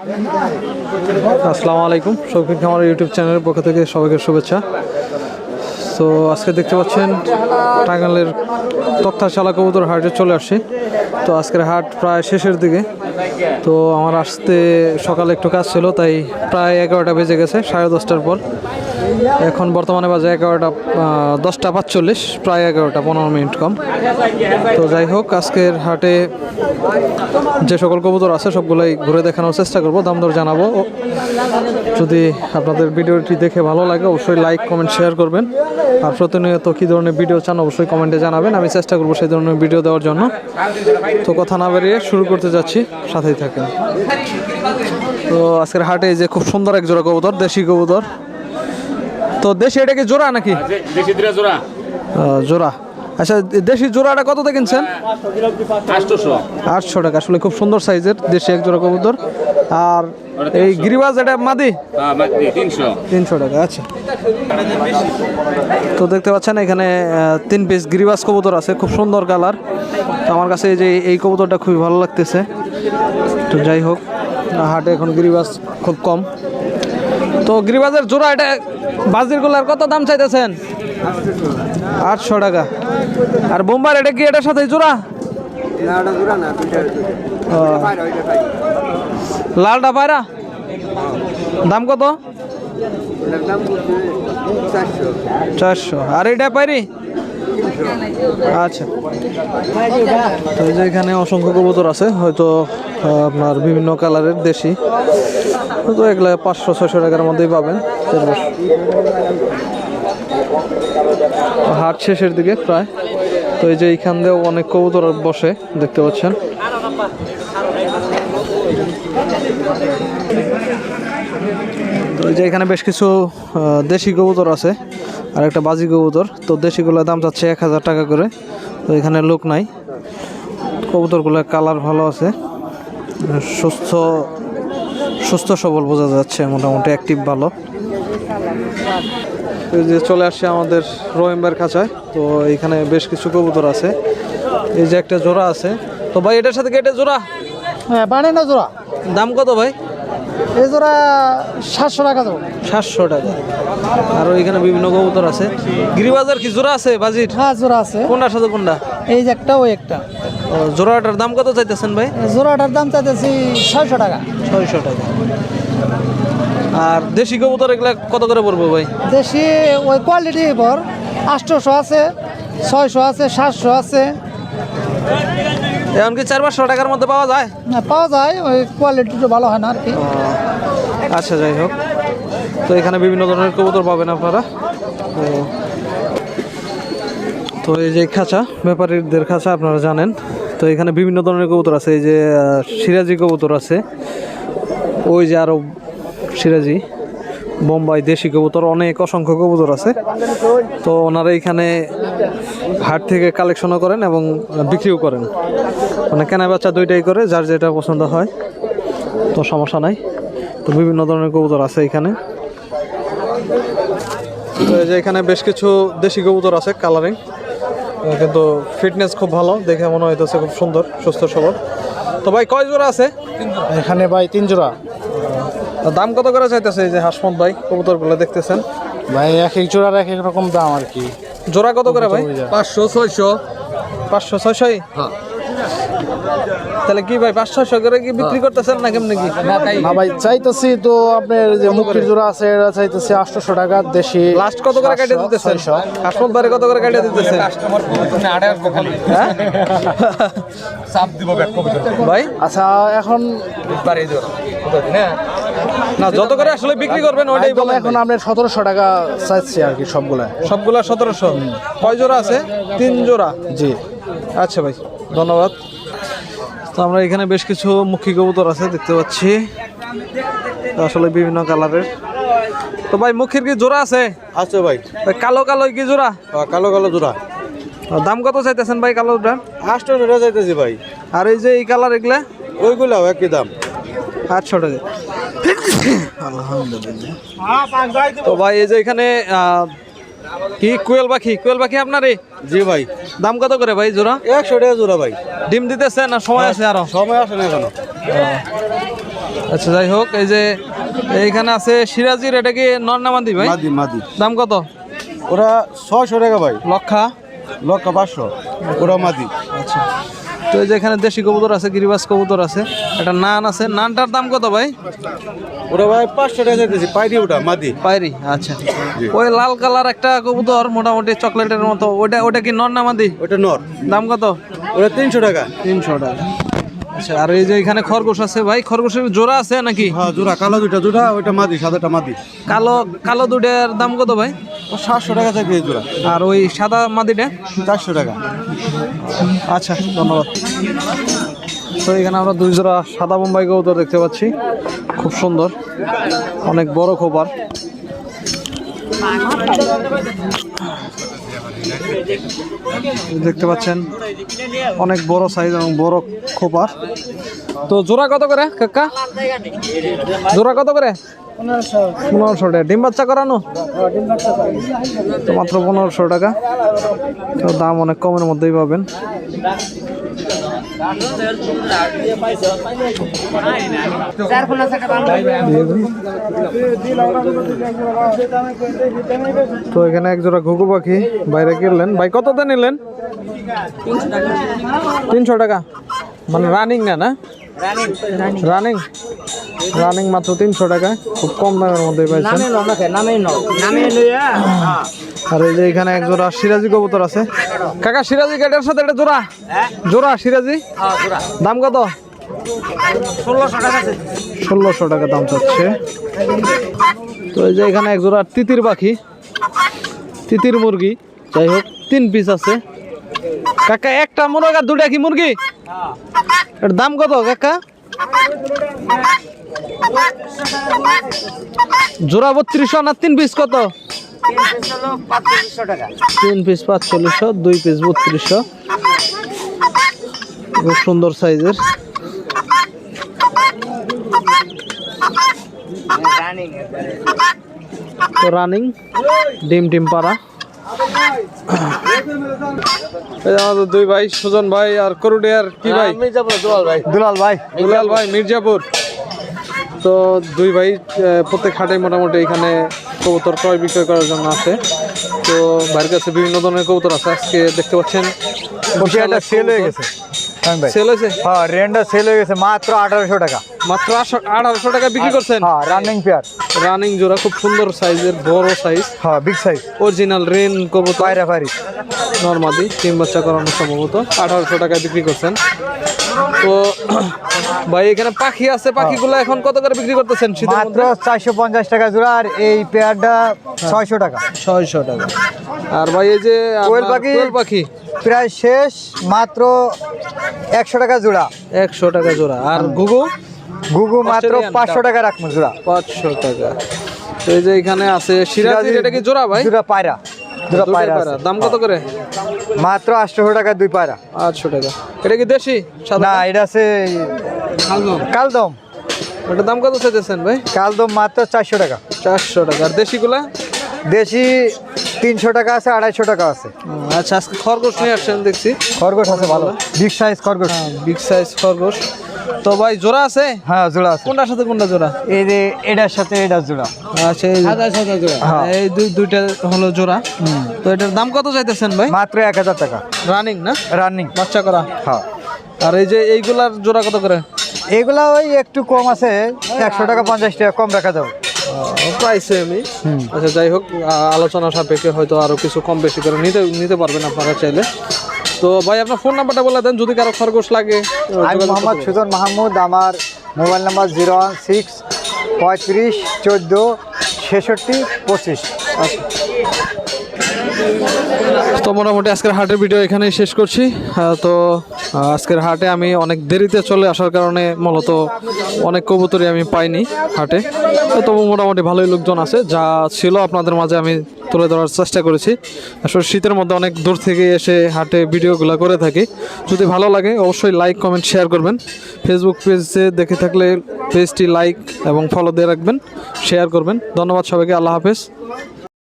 আসসালামু আলাইকুম, শৌখিন খামার ইউটিউব চ্যানেলের পক্ষ থেকে সবাইকে শুভেচ্ছা। তো আজকে দেখতে পাচ্ছেন টাঙ্গাইলের তক্তাশালা কবুতর হাটে চলে আসছি। তো আজকের হাট প্রায় শেষের দিকে। তো আমার আসতে সকালে একটু কাজ ছিল, তাই প্রায় 11টা বেজে গেছে, 10:30টার পর। এখন বর্তমানে বাজে 10:45, প্রায় 11টা, 15 মিনিট কম। তো যাই হোক, আজকের হাটে যে সকল কবুতর আছে সবগুলোই ঘুরে দেখানোর চেষ্টা করব, দাম দর জানাবো। যদি আপনাদের ভিডিওটি দেখে ভালো লাগে অবশ্যই লাইক, কমেন্ট, শেয়ার করবেন। আর প্রতিনিয়ত কী ধরনের ভিডিও চান অবশ্যই কমেন্টে জানাবেন, আমি চেষ্টা করবো সেই ধরনের ভিডিও দেওয়ার জন্য। তো কথা না বেরিয়ে শুরু করতে যাচ্ছি, সাথেই থাকেন। তো আজকের হাটে যে খুব সুন্দর এক জোড়া কবুতর, দেশি কবুতর। তো দেশি এটা কি জোড়া নাকি? জোড়া। আচ্ছা, দেশি জোড়াটা কততে কিনছেন? 800 টাকা। আসলে খুব সুন্দর সাইজের দেশি এক জোড়া কবুতর। আর এই গিরিবাজ এটা মাদি 300 টাকা। আচ্ছা, তো দেখতে পাচ্ছেন এখানে 3 পিস গিরিবাজ কবুতর আছে, খুব সুন্দর কালার। তো আমার কাছে এই যে এই কবুতরটা খুবই ভালো লাগতেছে। তো যাই হোক, হাটে এখন গিরিবাজ খুব কম। তো গিরিবাজের জোড়া এটা বাজিরগুলার কত দাম চাইতেছেন? 800 টাকা। আর বোম্বার এটা কি এটার সাথে জোড়া? লালটা পায়রা দাম কত? 400। আর এটা পাইরি? আচ্ছা। তো এই যে এখানে অসংখ্য কবুতর আছে, হয়তো আপনার বিভিন্ন কালারের দেশি। তো এগুলো 500-600 টাকার মধ্যেই পাবেন। হাট শেষের দিকে প্রায়। তো এই যে এইখান দিয়েও অনেক কবুতর বসে, দেখতে পাচ্ছেন। তো এই যে এখানে বেশ কিছু দেশি কবুতর আছে আর একটা বাজি কবুতর। তো দেশিগুলোর দাম চাচ্ছে 1000 টাকা করে। তো এখানে লোক নাই। কবুতরগুলোর কালার ভালো আছে, সুস্থ সবল বোঝা যাচ্ছে, মোটামুটি অ্যাক্টিভ ভালো। এই যে চলে আসছে আমাদের রহিমবার খাঁচায়। তো এইখানে বেশ কিছু কবুতর আছে। এই যে একটা জোড়া আছে। তো ভাই এটার সাথে কেটে জোড়া? হ্যাঁ, বানে না জোড়া। দাম কত ভাই? এই জোড়া 700 টাকা দেবো। 700 টাকা। আর ওইখানে বিভিন্ন কবুতর আছে। গিরিবাজার কি জোড়া আছে বাজির? হ্যাঁ, জোড়া আছে। কোনটার সাথে কোনটা? এই যে একটা, ওই একটা। জোড়াটার দাম কত চাইতেছেন ভাই? জোড়াটার দাম চাইতেছি 600 টাকা। 600 টাকা। আর দেশি কবুতর এগুলা কত করে পড়বে ভাই? দেশি ওই কোয়ালিটির পর 800 আছে, 600 আছে, 700 আছে। এমনকি 400-500 টাকার মধ্যে পাওয়া যায়? না, পাওয়া যায়, ওই কোয়ালিটিটা ভালো হয় না আর কি। আচ্ছা, যাই হোক। তো এখানে বিভিন্ন ধরনের কবুতর পাবেন আপনারা। তো এই যে খাঁচা, ব্যাপারীদের খাঁচা, আপনারা জানেন। তো এখানে বিভিন্ন ধরনের কবুতর আছে। এই যে সিরাজি কবুতর আছে, ওই যে আরো সিরাজি, বোম্বাই, দেশি কবুতর, অনেক অসংখ্য কবুতর আছে। তো ওনারা এখানে হাট থেকে কালেকশনও করেন এবং বিক্রিও করেন, মানে কেনা বেচা দুইটাই করে, যার যেটা পছন্দ হয়। তো সমস্যা নাই। তো বিভিন্ন ধরনের কবুতর আছে এখানে। তো এই যে এখানে বেশ কিছু দেশি কবুতর আছে, কালারিং, কিন্তু ফিটনেস খুব ভালো, দেখে মনে হইতেছে খুব সুন্দর, সুস্থ সবল। তো ভাই কয় জোড়া আছে এখানে? ভাই 3 জোড়া। দাম কত করে চাইতেছে এই যে হাসমত ভাই কবুতরগুলো দেখতেছেন? ভাই এক এক জোড়ার এক এক রকম দাম আর কি। জোড়া কত করে ভাই? 500-600। 500-600? হ্যাঁ। তাহলে কি ভাই 500-600 করে কি বিক্রি করতেছেন না কেমনে কি? না ভাই, চাইতেছি তো আপনার যে মুক্তির জোড়া আছে এটা চাইতেছি 800 টাকা। দেশি লাস্ট কত করে কেটে দিতেছেন? হাসমত ভাই কত করে কেটে দিতেছেন হ্যাঁ ভাই? আচ্ছা, এখন না, যত করে আসলে বিক্রি করবেন ওইটাই বলেন। এখন আপনার 1700 টাকা চাইছি আর কি সবগুলা। সবগুলা 1700? কয় জোড়া আছে? 3 জোড়া। জি। আচ্ছা ভাই, ধন্যবাদ। তো আমরা এখানে বেশ কিছু মুখী কবুতর আছে দেখতে পাচ্ছি, আসলে বিভিন্ন কালারের। তো ভাই মুখীর কি জোড়া আছে? আছে ভাই। কালো কালো কি জোড়া? কালো কালো জোড়া। দাম কত চাইতেছেন ভাই কালোটা? 800 টাকা চাইতেছি ভাই। আর এই যে এই কালার এগুলা? ওইগুলাও একই দাম, 800 টাকা। আলহামদুলিল্লাহ। তো ভাই এই যে এখানে কি কোয়েল পাখি? কোয়েল পাখি আপনারই? জি ভাই। দাম কত করে ভাই জোড়া? 100 টাকা জোড়া ভাই। ডিম দিতেছে না সময় আছে আরো? সময় আসে না এখনো। আচ্ছা যাই হোক, এই যে এইখানে আছে সিরাজির, এটা কি নর না মাদি ভাই? মাদি মাদি। দাম কত? ওরা 600 টাকা ভাই। লক্ষা। লক্ষ 500 ওরা মাদি। আচ্ছা, তো এই যে এখানে দেশি কবুতর আছে, গিরিবাজ কবুতর আছে, একটা নান আছে। নানটার দাম কত ভাই? ওরা ভাই 500 টাকা চাইতেছি, পাইরি ওটা মাদি। পায়রি। আচ্ছা, ওই লাল কালার একটা কবুতর মোটামুটি চকলেটের মতো, ওটা কি নর না মাদি? ওটা নর। দাম কত? ওরা 300 টাকা। 300 টাকা। আচ্ছা, আর এই যে এখানে খরগোশ আছে ভাই, খরগোশের জোড়া আছে নাকি? হ্যাঁ জোড়া, কালো দুটা জোড়া, ওইটা মাদি, সাদাটা মাদি। কালো দুটার দাম কত ভাই? ও 700 টাকা চাইতেছি জোড়া। আর ওই সাদা মাদিটা? 400 টাকা। আচ্ছা, ধন্যবাদ। তো এখানে আমরা 2 জোড়া সাদা বোম্বাই কবুতর দেখতে পাচ্ছি, খুব সুন্দর, অনেক বড় খোপার। দেখতে পাচ্ছেন অনেক বড় সাইজ এবং বড় খোপার। তো জোড়া কত করে কাকা? জোড়া কত করে? 1500 টাকা। ডিম বাচ্চা করানো? তো মাত্র 1500 টাকা। তো দাম অনেক কমের মধ্যেই পাবেন। তো এখানে এক জোড়া ঘুঘু পাখি বাইরে কিনলেন ভাই, কততে নিলেন? 300 টাকা। মানে রানিং না? রানিং মাত্র 300 টাকায়, খুব কম দামের মধ্যে পাইছেন। আর এই যে এখানে এক জোড়া সিরাজি কবুতর আছে। কাকা সিরাজি এটার সাথে এটা জোড়া সিরাজি দাম কত? 1600 টাকা দাম চাচ্ছে। তো এই যে এখানে এক জোড়া তিতির পাখি, তিতির মুরগি, যাই হোক 3 পিস আছে। কাকা একটা মুরগি আর 2টা কি মুরগি? এর দাম কত কাকা? জোড়া 3200 না 3 পিস কত? 3 পিস 4500, 2 পিস 3200। খুব সুন্দর সাইজের। তো রানিং, ডিম পাড়া। আমাদের 2 ভাই, সুজন ভাই আর করুডিয়ার কি ভাই? দুলাল ভাই মির্জাপুর। তো 2 ভাই প্রত্যেক হাটে মোটামুটি এখানে কবুতর ক্রয় বিক্রয় করার জন্য আসে। তো ভাইয়ের কাছে বিভিন্ন ধরনের কবুতর আছে। আজকে দেখতে পাচ্ছেন সেল হয়ে গেছে। সেল হয়েছে? হ্যাঁ, রেন্ডা সেল হয়ে গেছে মাত্র 1800 টাকা। মাত্র 1800 টাকা বিক্রি করছেন? হ্যাঁ, রানিং পেয়ার, রানিং জোড়া, খুব সুন্দর সাইজের, বড় সাইজ। হ্যাঁ, বিগ সাইজ, অরিজিনাল রেন কবুতর, পায়রাপারি নরমাদি, 3 বাচ্চা করানো সম্ভবত। 1800 টাকায় বিক্রি করছেন। তো ভাই এখানে পাখি আছে, পাখিগুলো এখন কত করে বিক্রি করতেছেন? মাত্র 450 টাকা জোড়া, আর এই পেয়ারটা 600 টাকা। 600 টাকা। আর ভাই এই যে কোয়েল পাখি প্রায় শেষ, মাত্র 100 টাকা জোড়া। 100 টাকা জোড়া। আর ঘুঘু মাত্র 500 টাকা রাখবো জোড়া। 500 টাকা। তো এই যে এখানে আছে সিরাজি, এটা কি জোড়া ভাই? জোড়া পায়রা, জোড়া পায়রা আছে। দাম কত করে? মাত্র 800 টাকা 2 পায়রা। 800 টাকা। এটা কি দেশি? না, এটা আছে কালদম। এটার দাম কত চাইতেছেন ভাই? কালদম মাত্র 400 টাকা। 400 টাকা। আর দেশিগুলা? দেশি 300 টাকা আছে, 250 টাকা আছে। আচ্ছা, আজকে খরগোশ নিয়ে আসছেন দেখছি। খরগোশ আছে ভালো, বিগ সাইজ খরগোশ। বিগ সাইজ খরগোশ। তো ভাই জোড়া আছে? হ্যাঁ, জোড়া আছে। কোনটার সাথে কোনটা জোড়া? এই যে এটার সাথে এটা জোড়া। আচ্ছা, এই দুইটা হলো জোড়া। তো এটার দাম কত চাইতেছেন ভাই? মাত্র 1000 টাকা। রানিং না? রানিং, বাচ্চা করা। হ্যাঁ। আর এই যে এইগুলার জোড়া কত করে? এগুলা ওই একটু কম আছে, 100 টাকা 50 টাকা কম রাখা যাবে। প্রায় সেমই। আচ্ছা, যাই হোক, আলোচনা সাপেক্ষে হয়তো আরো কিছু কম বেশি করে নিতে পারবেন আপনারা চাইলে। তো ভাই আপনার ফোন নাম্বারটা বলে দেন যদি কারো খরগোশ লাগে। আমি মোহাম্মদ সুজন মাহমুদ, আমার মোবাইল নাম্বার 016 35 14 66 25। তো মোটামুটি আজকের হাটের ভিডিও এখানেই শেষ করছি। তো আজকের হাটে আমি অনেক দেরিতে চলে আসার কারণে মূলত অনেক কবুতরই আমি পাইনি হাটে। তবু মোটামুটি ভালোই লোকজন আছে, যা ছিল আপনাদের মাঝে আমি তুলে ধরার চেষ্টা করেছি। আসলে শীতের মধ্যে অনেক দূর থেকে এসে হাটে ভিডিওগুলো করে থাকি। যদি ভালো লাগে অবশ্যই লাইক কমেন্ট শেয়ার করবেন। ফেসবুক পেজে দেখে থাকলে পেজটি লাইক এবং ফলো দিয়ে রাখবেন, শেয়ার করবেন। ধন্যবাদ সবাইকে। আল্লাহ হাফেজ।